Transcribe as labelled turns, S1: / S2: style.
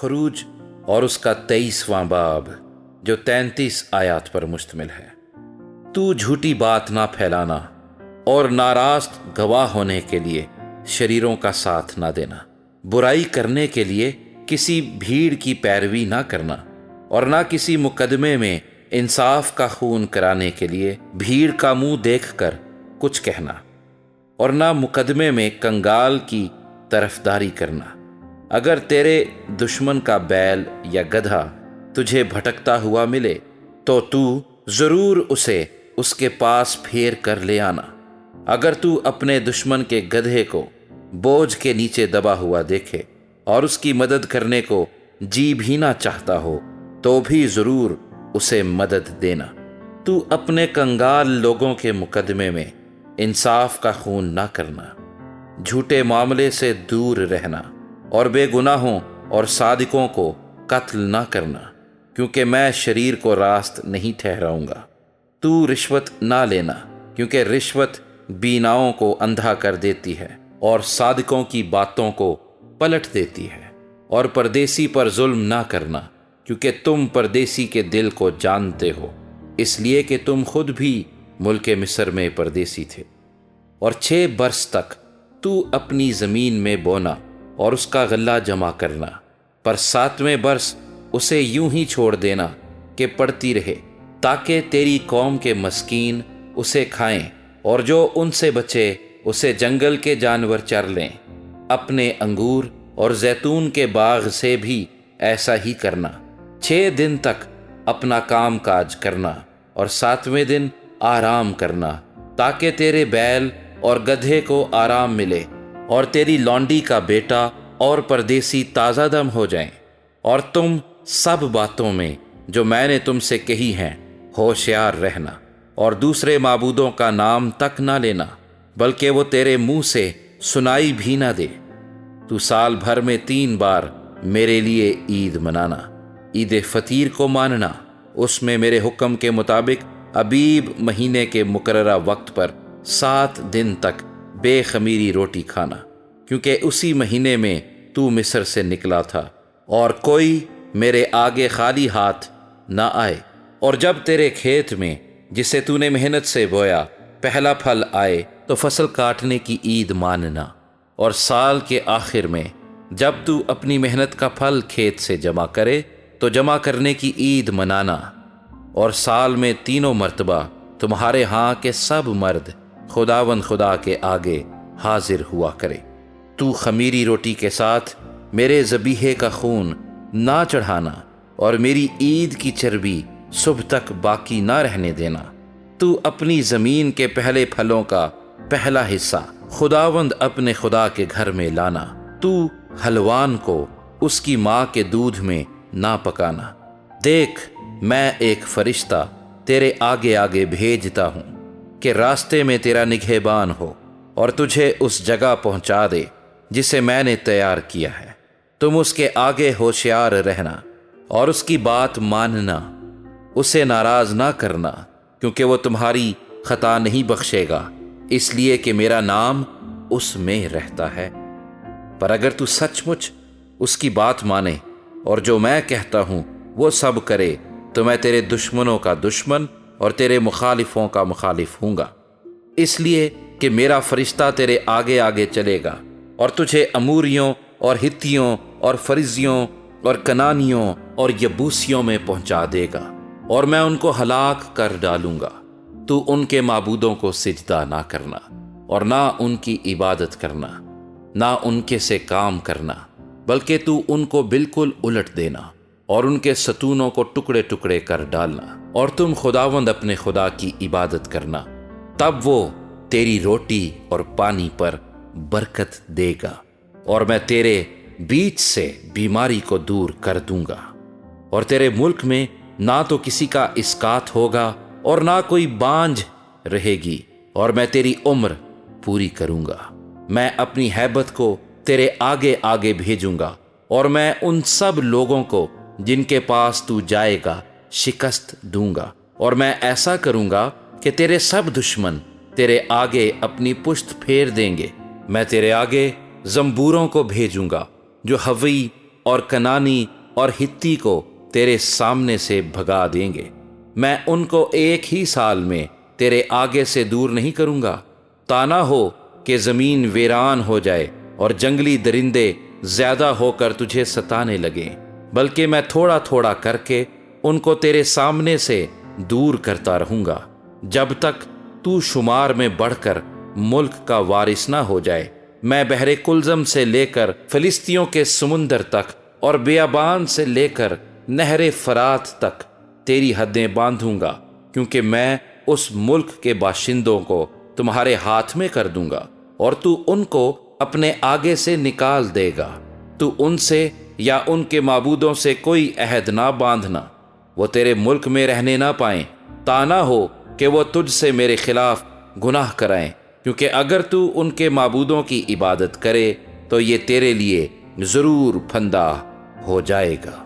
S1: خروج اور اس کا 23واں باب جو 33 آیات پر مشتمل ہے۔ تو جھوٹی بات نہ پھیلانا اور ناراست گواہ ہونے کے لیے شریروں کا ساتھ نہ دینا، برائی کرنے کے لیے کسی بھیڑ کی پیروی نہ کرنا، اور نہ کسی مقدمے میں انصاف کا خون کرانے کے لیے بھیڑ کا منہ دیکھ کر کچھ کہنا، اور نہ مقدمے میں کنگال کی طرفداری کرنا۔ اگر تیرے دشمن کا بیل یا گدھا تجھے بھٹکتا ہوا ملے تو ضرور اسے اس کے پاس پھیر کر لے آنا۔ اگر تو اپنے دشمن کے گدھے کو بوجھ کے نیچے دبا ہوا دیکھے اور اس کی مدد کرنے کو جی بھی نہ چاہتا ہو تو بھی ضرور اسے مدد دینا۔ تو اپنے کنگال لوگوں کے مقدمے میں انصاف کا خون نہ کرنا، جھوٹے معاملے سے دور رہنا، اور بے گناہوں اور صادقوں کو قتل نہ کرنا، کیونکہ میں شریر کو راست نہیں ٹھہراؤں گا۔ تو رشوت نہ لینا، کیونکہ رشوت بیناؤں کو اندھا کر دیتی ہے اور صادقوں کی باتوں کو پلٹ دیتی ہے۔ اور پردیسی پر ظلم نہ کرنا، کیونکہ تم پردیسی کے دل کو جانتے ہو، اس لیے کہ تم خود بھی ملک مصر میں پردیسی تھے۔ اور 6 برس تک تو اپنی زمین میں بونا اور اس کا غلہ جمع کرنا، پر 7ویں برس اسے یوں ہی چھوڑ دینا کہ پڑتی رہے، تاکہ تیری قوم کے مسکین اسے کھائیں اور جو ان سے بچے اسے جنگل کے جانور چر لیں۔ اپنے انگور اور زیتون کے باغ سے بھی ایسا ہی کرنا۔ 6 دن تک اپنا کام کاج کرنا اور 7ویں دن آرام کرنا، تاکہ تیرے بیل اور گدھے کو آرام ملے، اور تیری لونڈی کا بیٹا اور پردیسی تازہ دم ہو جائیں۔ اور تم سب باتوں میں جو میں نے تم سے کہی ہیں ہوشیار رہنا، اور دوسرے معبودوں کا نام تک نہ لینا، بلکہ وہ تیرے منہ سے سنائی بھی نہ دے۔ تو سال بھر میں 3 بار میرے لیے عید منانا۔ عید فطیر کو ماننا، اس میں میرے حکم کے مطابق ابیب مہینے کے مقررہ وقت پر 7 دن تک بے خمیری روٹی کھانا، کیونکہ اسی مہینے میں تو مصر سے نکلا تھا، اور کوئی میرے آگے خالی ہاتھ نہ آئے۔ اور جب تیرے کھیت میں جسے تو نے محنت سے بویا پہلا پھل آئے تو فصل کاٹنے کی عید ماننا، اور سال کے آخر میں جب تو اپنی محنت کا پھل کھیت سے جمع کرے تو جمع کرنے کی عید منانا۔ اور سال میں 3 مرتبہ تمہارے ہاں کے سب مرد خداوند خدا کے آگے حاضر ہوا کرے۔ تو خمیری روٹی کے ساتھ میرے ذبیحے کا خون نہ چڑھانا، اور میری عید کی چربی صبح تک باقی نہ رہنے دینا۔ تو اپنی زمین کے پہلے پھلوں کا پہلا حصہ خداوند اپنے خدا کے گھر میں لانا۔ تو حلوان کو اس کی ماں کے دودھ میں نہ پکانا۔ دیکھ، میں ایک فرشتہ تیرے آگے آگے بھیجتا ہوں کہ راستے میں تیرا نگہبان ہو اور تجھے اس جگہ پہنچا دے جسے میں نے تیار کیا ہے۔ تم اس کے آگے ہوشیار رہنا اور اس کی بات ماننا، اسے ناراض نہ کرنا، کیونکہ وہ تمہاری خطا نہیں بخشے گا، اس لیے کہ میرا نام اس میں رہتا ہے۔ پر اگر تو سچ مچ اس کی بات مانے اور جو میں کہتا ہوں وہ سب کرے تو میں تیرے دشمنوں کا دشمن اور تیرے مخالفوں کا مخالف ہوں گا، اس لیے کہ میرا فرشتہ تیرے آگے آگے چلے گا اور تجھے اموریوں اور ہتھیوں اور فرزیوں اور کنانیوں اور یبوسیوں میں پہنچا دے گا، اور میں ان کو ہلاک کر ڈالوں گا۔ تو ان کے معبودوں کو سجدہ نہ کرنا اور نہ ان کی عبادت کرنا، نہ ان کے سے کام کرنا، بلکہ تو ان کو بالکل الٹ دینا اور ان کے ستونوں کو ٹکڑے ٹکڑے کر ڈالنا، اور تم خداوند اپنے خدا کی عبادت کرنا، تب وہ تیری روٹی اور پانی پر برکت دے گا، اور میں تیرے بیچ سے بیماری کو دور کر دوں گا، اور تیرے ملک میں نہ تو کسی کا اسکات ہوگا اور نہ کوئی بانجھ رہے گی، اور میں تیری عمر پوری کروں گا۔ میں اپنی ہیبت کو تیرے آگے آگے بھیجوں گا، اور میں ان سب لوگوں کو جن کے پاس تو جائے گا شکست دوں گا، اور میں ایسا کروں گا کہ تیرے سب دشمن تیرے آگے اپنی پشت پھیر دیں گے۔ میں تیرے آگے زمبوروں کو بھیجوں گا جو ہوی اور کنانی اور ہتی کو تیرے سامنے سے بھگا دیں گے۔ میں ان کو ایک ہی سال میں تیرے آگے سے دور نہیں کروں گا، تا نہ ہو کہ زمین ویران ہو جائے اور جنگلی درندے زیادہ ہو کر تجھے ستانے لگیں، بلکہ میں تھوڑا تھوڑا کر کے ان کو تیرے سامنے سے دور کرتا رہوں گا، جب تک تو شمار میں بڑھ کر ملک کا وارث نہ ہو جائے۔ میں بحر کلزم سے لے کر فلسطینیوں کے سمندر تک اور بیابان سے لے کر نہر فرات تک تیری حدیں باندھوں گا، کیونکہ میں اس ملک کے باشندوں کو تمہارے ہاتھ میں کر دوں گا اور تو ان کو اپنے آگے سے نکال دے گا۔ تو ان سے یا ان کے معبودوں سے کوئی عہد نہ باندھنا، وہ تیرے ملک میں رہنے نہ پائیں، تا نہ ہو کہ وہ تجھ سے میرے خلاف گناہ کرائیں، کیونکہ اگر تو ان کے معبودوں کی عبادت کرے تو یہ تیرے لیے ضرور پھندہ ہو جائے گا۔